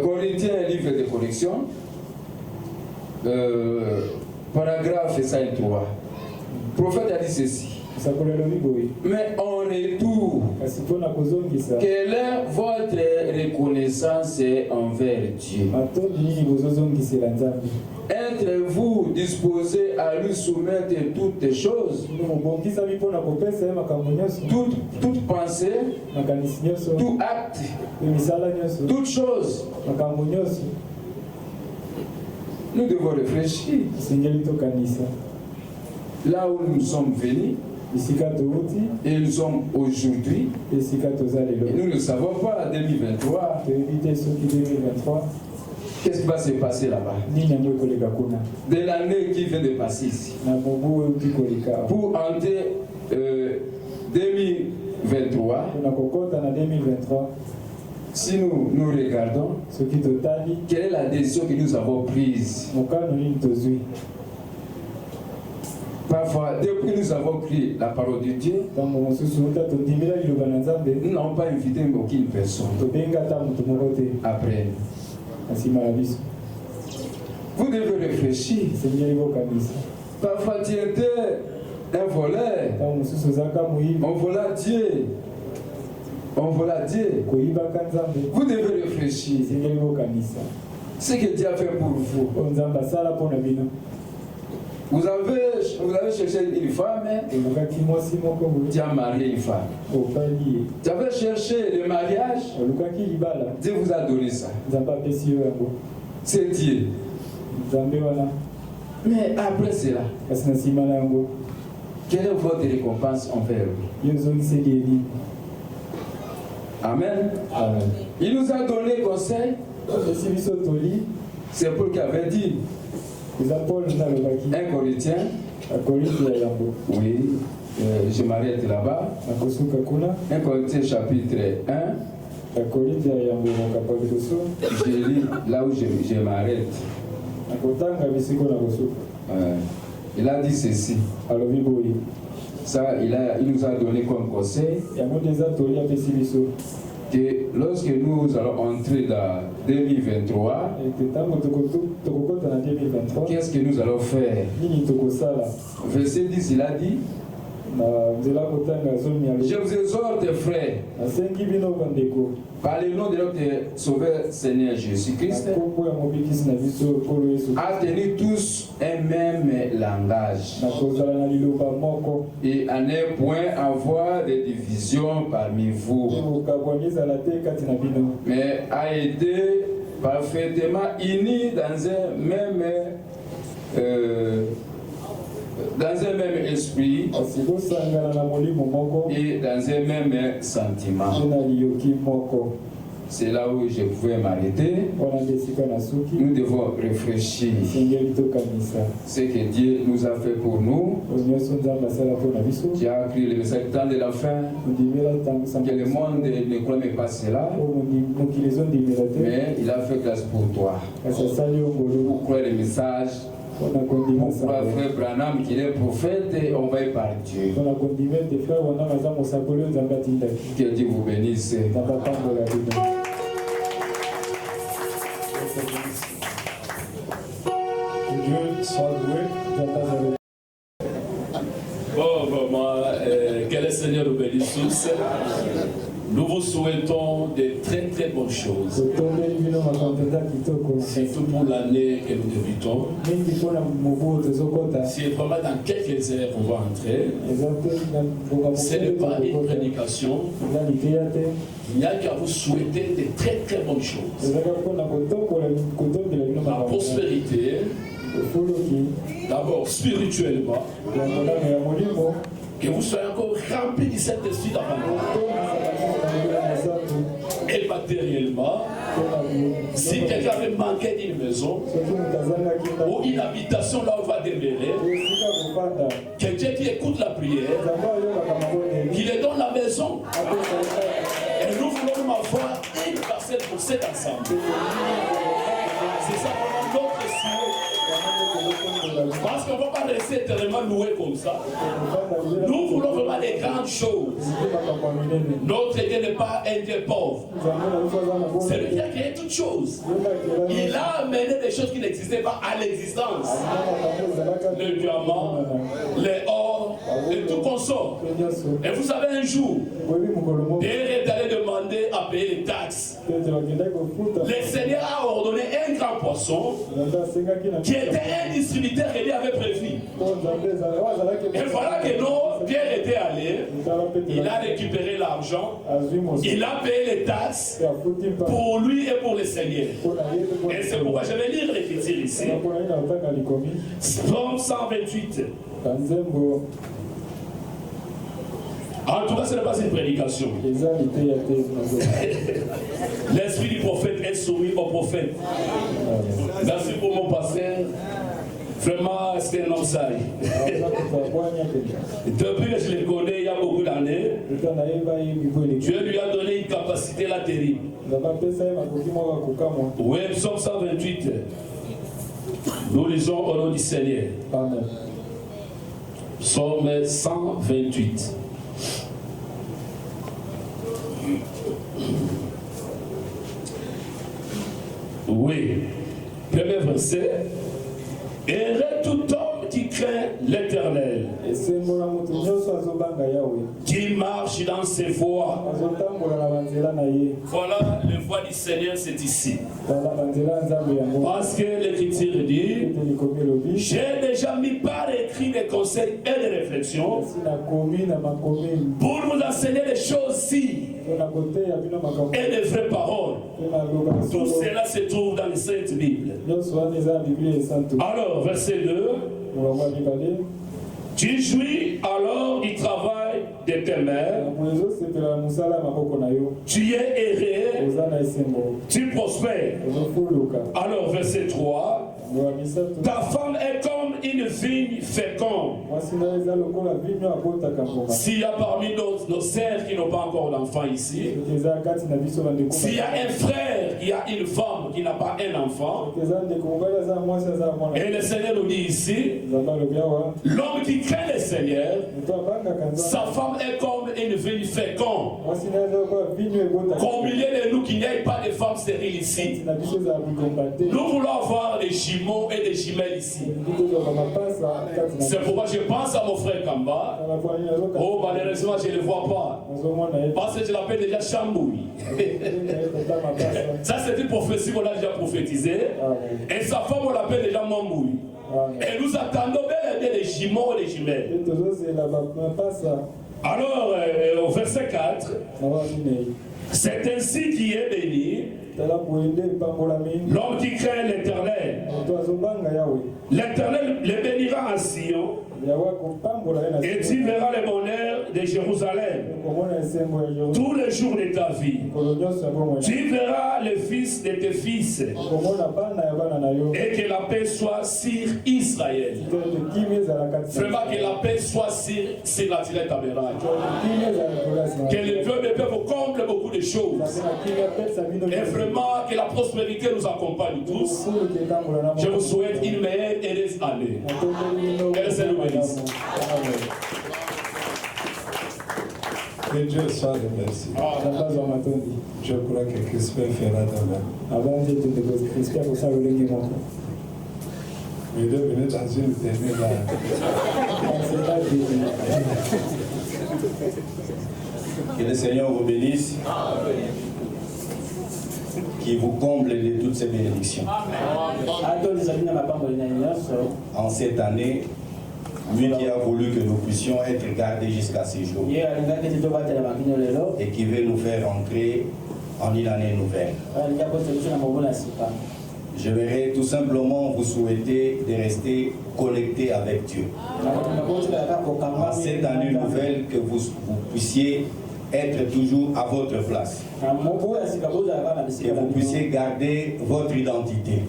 Corinthiens, livre de correction, paragraphe 103. Le prophète a dit ceci. Mais en retour, quelle est votre reconnaissance envers Dieu? Êtes-vous disposé à lui soumettre toutes choses, toute pensée, tout acte, toute chose? Nous devons réfléchir. Là où nous sommes venus, et nous sommes aujourd'hui, et nous ne savons pas, 2023, qu'est-ce qui va se passer là-bas? De l'année qui vient de passer ici. Pour entrer 2023, si nous regardons, quelle est la décision que nous avons prise? Parfois, depuis que nous avons crié la parole de Dieu, nous n'avons pas invité aucune personne. Après, vous devez réfléchir. Parfois, tu étais un voleur. On vola Dieu. On vola Dieu. Vous devez réfléchir. Ce que Dieu a fait pour vous. Vous avez cherché une femme, tu as marié une femme. Tu avais cherché le mariage, Dieu vous a donné ça. C'est Dieu. Mais après cela, quelle est votre récompense envers lui? Amen. Amen. Il nous a donné conseil. C'est Paul qui avait dit. 1 Corinthiens. Oui, je m'arrête là-bas. 1 Corinthiens chapitre 1. Je lis là où je m'arrête. Il a dit ceci. Ça, il nous a donné comme conseil que lorsque nous allons entrer dans 2023, qu'est-ce que nous allons faire? Verset 10, il a dit, je vous exhorte, frères, par le nom de notre Sauveur Seigneur Jésus-Christ, à tenir tous un même langage et à ne point avoir de divisions parmi vous, mais à aider parfaitement unis dans un même esprit et dans un même sentiment. C'est là où je pouvais m'arrêter. Nous devons réfléchir ce que Dieu nous a fait pour nous. Dieu a pris le message temps de la fin, que le monde ne croit pas cela, mais il a fait grâce pour toi. Pour croire le message. Mon frère Branham qu'il est prophète et envoyé par Dieu. Que Dieu vous bénisse.
Dieu soit loué.
Que le Seigneur nous bénisse tous. Nous vous souhaitons de très très bonnes choses. Surtout pour l'année que nous débutons. Si vraiment dans quelques heures on va entrer, ce n'est pas une prédication. Il n'y a qu'à vous souhaiter de très très bonnes choses. La prospérité, d'abord spirituellement, que vous soyez encore remplis du Saint-Esprit d'abondance. Et matériellement, si quelqu'un avait manqué d'une maison ou une habitation là où on va demeurer, quelqu'un qui écoute la prière, qui lui donne la maison, et nous voulons avoir une parcelle pour cet ensemble. C'est ça qu'on a notre souhait. Parce qu'on ne va pas rester éternellement loué comme ça. Nous voulons vraiment des grandes choses. Notre Dieu n'est pas un Dieu pauvre. C'est lui qui a créé toutes choses. Il a amené des choses qui n'existaient pas à l'existence. Le diamant, les or et tout consort. Et vous savez un jour, Dieu est allé demander à payer les taxes. Le Seigneur a ordonné un grand poisson qui était un distributeur que Dieu avait prévu. Et voilà que non, Pierre était allé, il a récupéré l'argent, il a payé les taxes pour lui et pour le Seigneur. Et c'est pourquoi je vais lire l'écriture ici. Psaume 128. En tout cas, ce n'est pas une prédication. L'esprit du prophète est soumis au prophète. Merci pour mon pasteur. Vraiment, c'est un homme sage. Depuis que je le connais il y a beaucoup d'années, Dieu lui a donné une capacité là terrible. Oui, Psaume 128. Nous lisons au nom du Seigneur. Amen. Psaume 128. Oui, premier verset. Heureux tout homme qui craint l'Éternel, qui marche dans ses voies. Voilà, le voie du Seigneur, c'est ici. Parce que l'Écriture dit, j'ai déjà mis par écrit des conseils et des réflexions pour vous enseigner des choses-ci et des vraies paroles. Tout cela se trouve dans les Saintes Bibles. Alors, verset 2. Tu jouis alors du travail de tes mains. Tu es erré. Tu prospères. Alors, verset 3. Ta femme est comme une vigne féconde. S'il y a parmi nos sœurs qui n'ont pas encore d'enfants ici, s'il y a un frère qui a une femme qui n'a pas un enfant, et le Seigneur nous dit ici, l'homme qui craint le Seigneur, sa femme est comme une vigne féconde. Combien de nous qu'il n'y ait pas de femmes stériles ici? Nous voulons avoir des jumeaux et des jumelles ici. C'est pourquoi je pense à mon frère Kamba. Oh, malheureusement, je ne le vois pas. Parce que je l'appelle déjà Chambouille. Ça, c'est une prophétie qu'on a déjà prophétisée. Et sa femme, on l'appelle déjà Mambouille. Et nous attendons bel et bien les jumeaux et les jumelles. Alors, au verset 4, c'est ainsi qui est béni l'homme qui craint l'Éternel. L'Éternel le bénira à Sion, et tu verras le bonheur de Jérusalem tous les jours de ta vie. Tu verras le fils de tes fils, et que la paix soit sur Israël. Vraiment que la paix soit sur la tirette tabernacle. Que le peuple comble beaucoup de choses. Et vraiment que la prospérité nous accompagne tous. Je vous souhaite une meilleure et heureuse année. Que le Seigneur nous bénisse.
Que Dieu soit remercié. Je crois que Crispin fera demain. Il est venu dans une dernière.
Que le Seigneur vous bénisse. Qui vous comble de toutes ces bénédictions. En cette année, lui qui a voulu que nous puissions être gardés jusqu'à ces jours et qui veut nous faire entrer en une année nouvelle. Je vais tout simplement vous souhaiter de rester connectés avec Dieu. En cette année nouvelle, que vous puissiez être toujours à votre place. Que vous puissiez garder votre identité.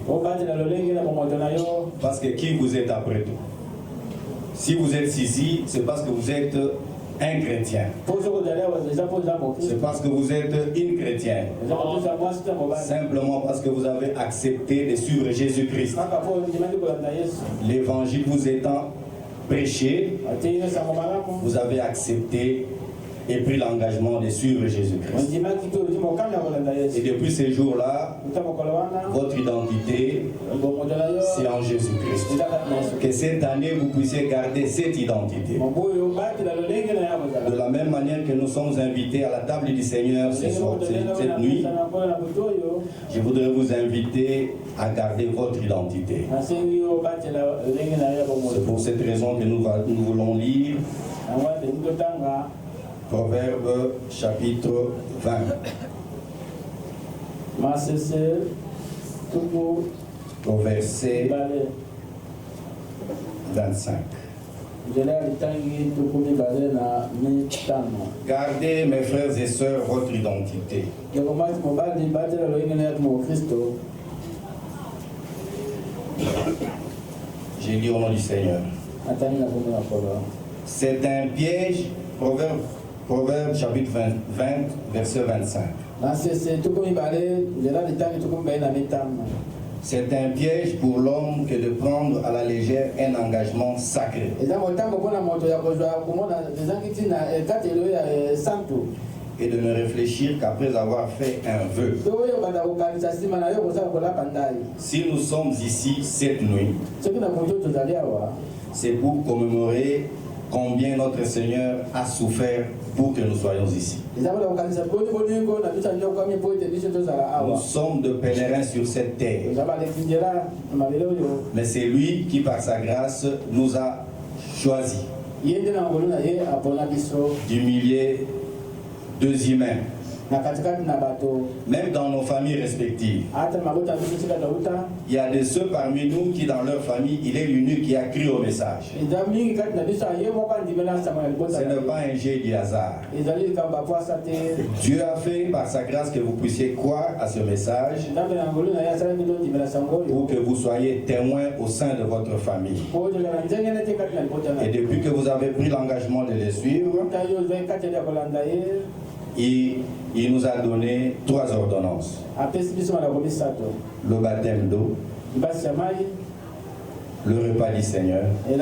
Parce que qui vous êtes après tout? Si vous êtes ici, c'est parce que vous êtes un chrétien. C'est parce que vous êtes une chrétienne. Simplement parce que vous avez accepté de suivre Jésus-Christ. L'évangile vous étant prêché, vous avez accepté et pris l'engagement de suivre Jésus-Christ. Et depuis ces jours-là, votre identité, c'est en Jésus-Christ. Que cette année, vous puissiez garder cette identité. De la même manière que nous sommes invités à la table du Seigneur cette nuit, je voudrais vous inviter à garder votre identité. C'est pour cette raison que nous voulons lire Proverbe chapitre 20. Au verset 25. Gardez, mes frères et sœurs, votre identité. J'ai dit au nom du Seigneur. C'est un piège, Proverbe chapitre 20, verset 25. C'est un piège pour l'homme que de prendre à la légère un engagement sacré. et de ne réfléchir qu'après avoir fait un vœu. Si nous sommes ici cette nuit, c'est pour commémorer combien notre Seigneur a souffert pour que nous soyons ici. Nous sommes de pèlerins sur cette terre. Mais c'est lui qui, par sa grâce, nous a choisis d'humilier deux humains. Même dans nos familles respectives, il y a de ceux parmi nous qui, dans leur famille, il est l'unique qui a cru au message. Ce n'est pas un jet du hasard. Dieu a fait par sa grâce que vous puissiez croire à ce message pour que vous soyez témoins au sein de votre famille. Et depuis que vous avez pris l'engagement de les suivre, il nous a donné 3 ordonnances. Le baptême d'eau, le repas du Seigneur et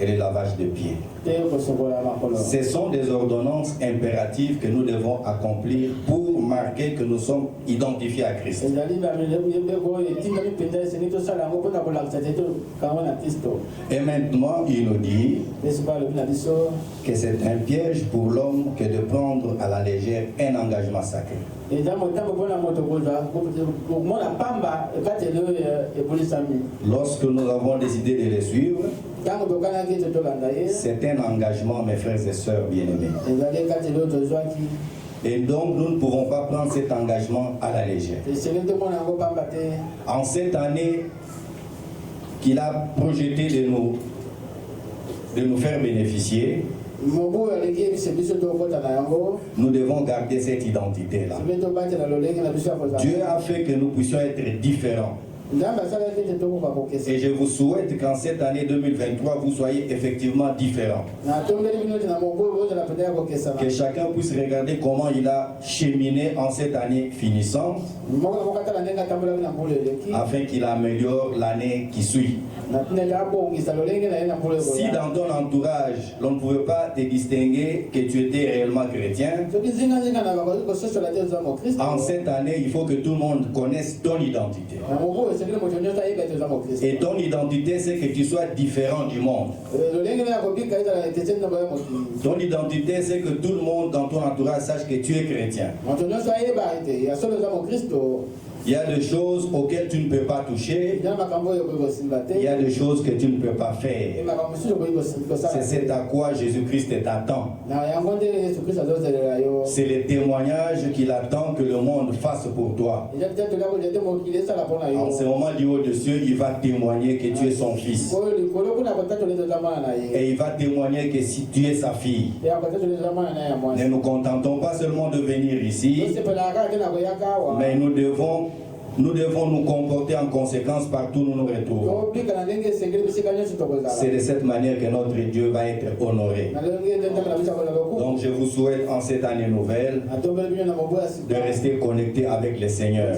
le lavage de pieds. Ce sont des ordonnances impératives que nous devons accomplir pour marquer que nous sommes identifiés à Christ. Et maintenant, il nous dit que c'est un piège pour l'homme que de prendre à la légère un engagement sacré. Lorsque nous avons décidé de les suivre, c'est un engagement, mes frères et sœurs bien-aimés. Et donc nous ne pouvons pas prendre cet engagement à la légère. En cette année qu'il a projeté de nous faire bénéficier, nous devons garder cette identité-là. Dieu a fait que nous puissions être différents. Et je vous souhaite qu'en cette année 2023, vous soyez effectivement différents. Que chacun puisse regarder comment il a cheminé en cette année finissante, afin qu'il améliore l'année qui suit. Si dans ton entourage, l'on ne pouvait pas te distinguer que tu étais réellement chrétien, en cette année, il faut que tout le monde connaisse ton identité. Et ton identité, c'est que tu sois différent du monde. Ton identité, c'est que tout le monde dans ton entourage sache que tu es chrétien. Il y a des choses auxquelles tu ne peux pas toucher. Il y a des choses que tu ne peux pas faire. C'est ce à quoi Jésus-Christ t'attend. C'est le témoignage qu'il attend que le monde fasse pour toi. En ce moment du haut de cieux, il va témoigner que tu es son fils. Et il va témoigner que si tu es sa fille. Ne nous contentons pas seulement de venir ici, mais nous devons nous comporter en conséquence partout où nous nous retrouvons. C'est de cette manière que notre Dieu va être honoré. Donc je vous souhaite en cette année nouvelle de rester connecté avec le Seigneur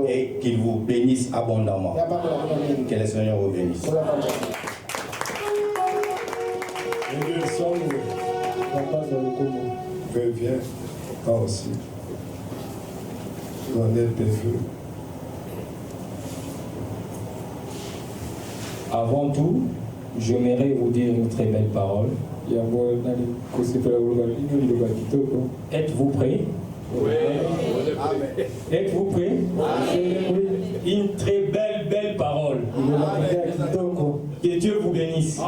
et qu'il vous bénisse abondamment. Que le Seigneur vous bénisse.
Viens, toi aussi.
Avant tout, j'aimerais vous dire une très belle parole. Êtes-vous prêts? Oui. Êtes-vous prêts? Oui. Une très belle parole. Que Dieu vous bénisse.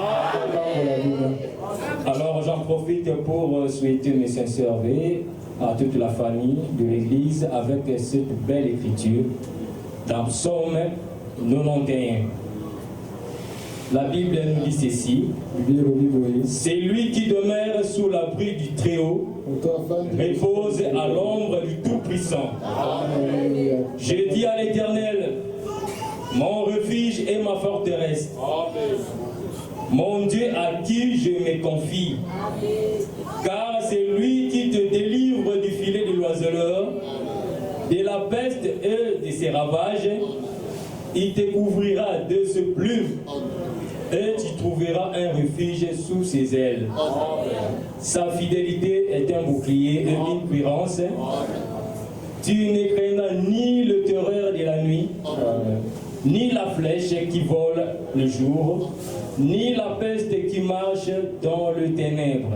Alors j'en profite pour souhaiter mes sincères vœux à toute la famille de l'Église avec cette belle écriture dans Psaume 91. La Bible nous dit ceci: c'est lui qui demeure sous l'abri du Très-Haut, repose à l'ombre du Tout-Puissant. Je dis à l'Éternel, mon refuge et ma forteresse, mon Dieu à qui je me confie. Car c'est lui qui te délivre du filet de l'oiseleur, de la peste et de ses ravages. Il te couvrira de ses plumes et tu trouvera un refuge sous ses ailes. Sa fidélité est un bouclier et une cuirasse. Tu ne craindras ni le terreur de la nuit, ni la flèche qui vole le jour, ni la peste qui marche dans le ténèbre,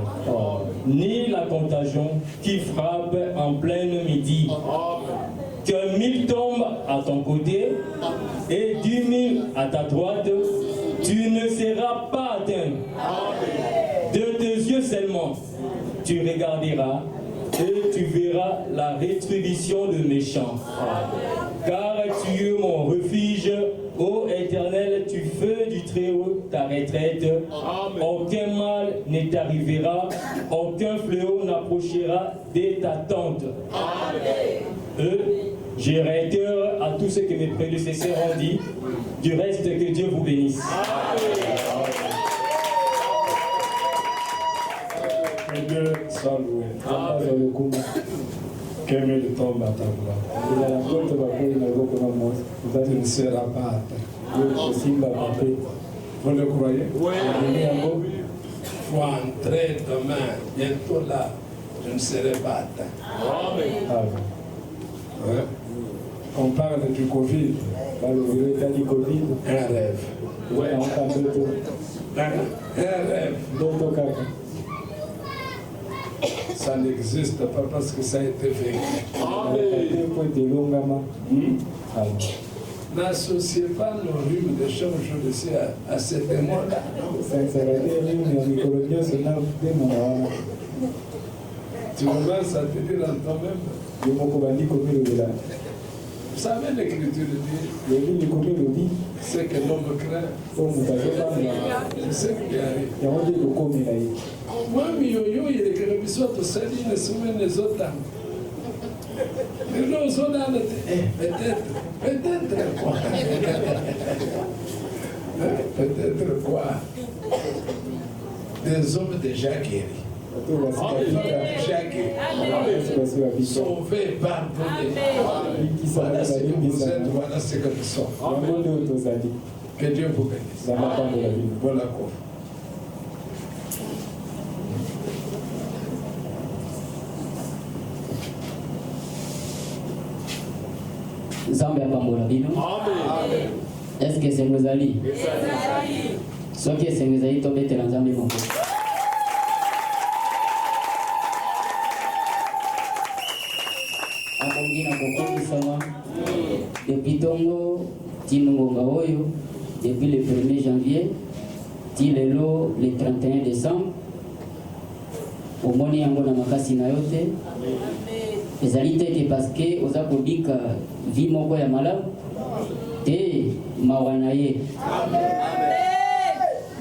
ni la contagion qui frappe en plein midi. Que 1000 tombent à ton côté et 10 000 à ta droite, tu ne seras pas atteint. De tes yeux seulement, tu regarderas et tu verras la rétribution de méchants. Car tu es mon refuge, ô Éternel, tu fais du Très-Haut ta retraite. Aucun mal ne t'arrivera, aucun fléau n'approchera de ta tente. Je réitère à tous ce que mes prédécesseurs ont dit. Du reste, que Dieu vous bénisse.
Que Dieu soit loué. Que Dieu tombe à ta gloire. Tu ne seras pas atteint. Vous le croyez?
Oui. Il faut entrer demain, bientôt là. Je ne serai pas atteint.
Amen. Ouais. On parle du Covid. Un rêve.
Ouais. Un rêve.
Ça n'existe pas parce que ça a été vécu. N'associez pas nos rhumes de chaque jour ici à ces démons-là. Tu commences à te dire en toi-même. Vous savez, l'Écriture dit c'est que l'homme craint. C'est ce qui arrive. Moi, il est que le bisou te salue, ne soumet les autres. Mais nous, on a peut-être quoi. Peut-être quoi. Des hommes déjà guéris. Déjà guéris. Sauvés, pardonnés. Voilà ce que vous êtes, voilà ce que nous sommes. Que Dieu vous bénisse. Voilà quoi.
Zambia pambola bino. Est-ce que c'est nous ali? Ce qui est nous ali tomber dans Zambia mon. Akongina kokoni sama. Depuis tongo tinonga oyo depuis le 1er janvier tilelo le 31 décembre. Omoni yango na makasi na yote. Ezali teke parce que oza kobika vie moko ya malamu te mawa na ye.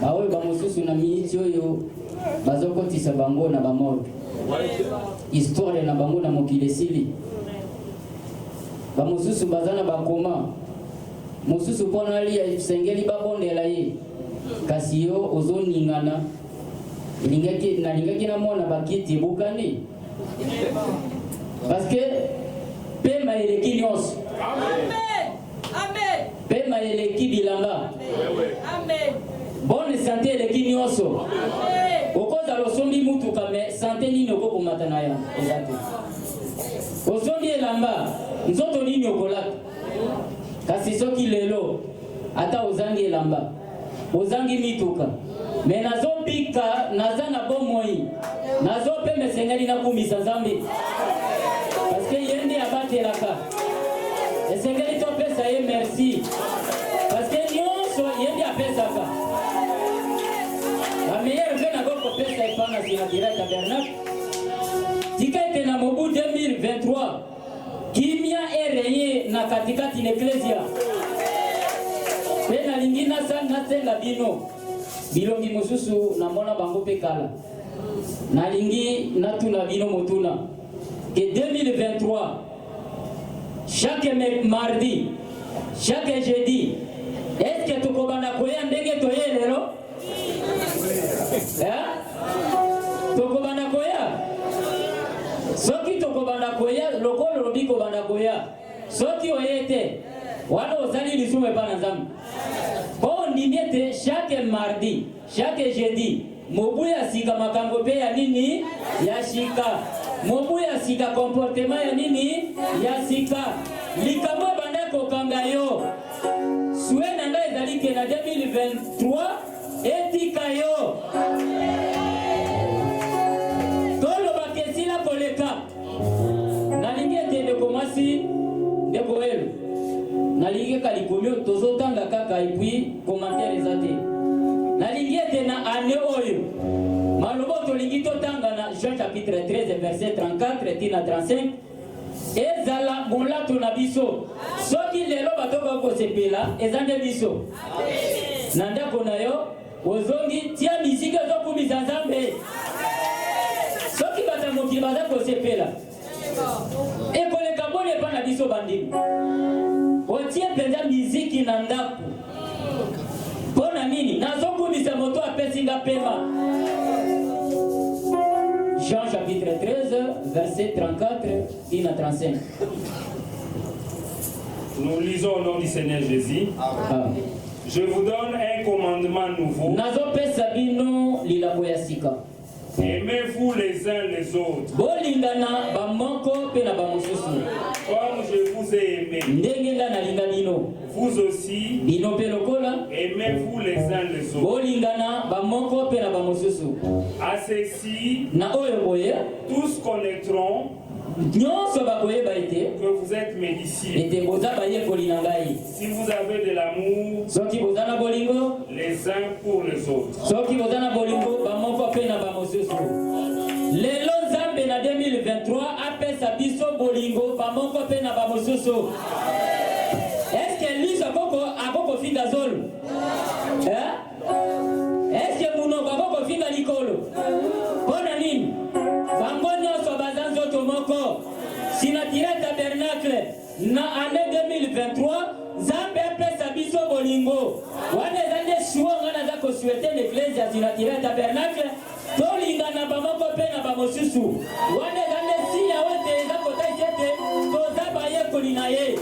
Baoyo bamosusu na miniti oyo bazokotisa bango na bamorgue. Histoire na bango na mokili esili. Bamosusu baza na bakoma. Mosusu mpona lia sengeli babondela ye. Kasi yo ozoningana. Nalingaki na mwana bakiti bukani. Parce que pema eleki nyonso. Amen. Amen. Pema eleki bilanga. Amen. Bonne santé eleki nyonso. Amen. Okoza losombi mutuka me santé nini okokomata na ya ozate. Osombi elamba nzoto nini okolata. Kasi soki lelo ata ozangi elamba ozangi mituka me nazobika naza na bomoi nazopembe sengeli nakumisa Nzambe. Parce que yende abatelaka. Esengeli topesa ye merci. Parce que nyonso yende apesaka. La meilleure veine à votre pesa epana sinatira tabernacle. Tika ete na mobu 2023. Kimia ereye na katikati l'ecclesia. Pena lingina sana nasenga bino. Bilongi mosusu na mona bango pekala. Na lingi natuna bino motuna. Que 2023, chaque mardi, chaque jeudi, est-ce que tu kobanda koya ndenge toye lelo? Tokobanda koya? Soki tokobanda koya, lokolo lobi kobanda koya. Soki oyete, wana ozali lisume pa na Nzambe. Bon ndimiete chaque mardi, chaque jeudi, mobuya sika makambo pe ya nini? Ya shika. Mobuya sika comportement ya nini? Ya sika. Likambo banda kokanga yo. Souhait nanga ezali ke na 2023 etika yo. Tolo bakesila koleka. Nalingi etende komasi ndeko elu. Nalingi kalikomi tozotanga kaka epui commentaire ezate. Nalingi ete na ane oyo. Malobo tolingi totanga na Jean chapitre 13 verset 34 tina 35. Ezala molato na biso. Soki lelo batoka kosepela ezande biso. Na ndako na yo ozongi tia miziki ozokumisa Nzambe. Soki batamokili baza kosepela ekoleka boni epa na biso bandimi. Otie mpenza miziki na ndako. Pona nini? Nazokumisa moto apesinga pema. Jean chapitre 13 verset 34 à 35.
Nous lisons au nom du Seigneur Jésus.
Ah.
Je vous donne un commandement nouveau.
Nazopesa bino lilambo ya sika.
Aimez-vous les uns les autres.
Bolingana bamoko pe na bamosusu.
Comme je vous ai aimé.
Ndenge nga nalinga bino.
Vous aussi.
Bino pe lokola.
Aimez-vous les uns les autres.
Bolingana bamoko pe na bamosusu.
À ceci,
na oyo boye,
tous connaîtront
nyonso bakoyeba ete
que vous êtes mes disciples.
Ete boza bayekoli na ngai.
Si vous avez de l'amour
soki boza na bolingo
les uns pour les autres.
Soki boza na bolingo bamoko pe na bamosusu. Lelo Nzambe na 2023 apesa biso bolingo bamoko pe na bamosusu. Est-ce que lui akoko finga zolo? Est-ce que munoko akoko finga likolo? Pona nini? Bango nyonso baza nzoto moko. Sinatira tabernacle na année 2023 Nzambe apesa biso bolingo. Wana ezande suonga na za kosuete l'église ya Sinatira tabernacle. Tolingana bamoko pe na bamosusu. Wana ezande sinya wote eza kota itete toza bayekoli na ye.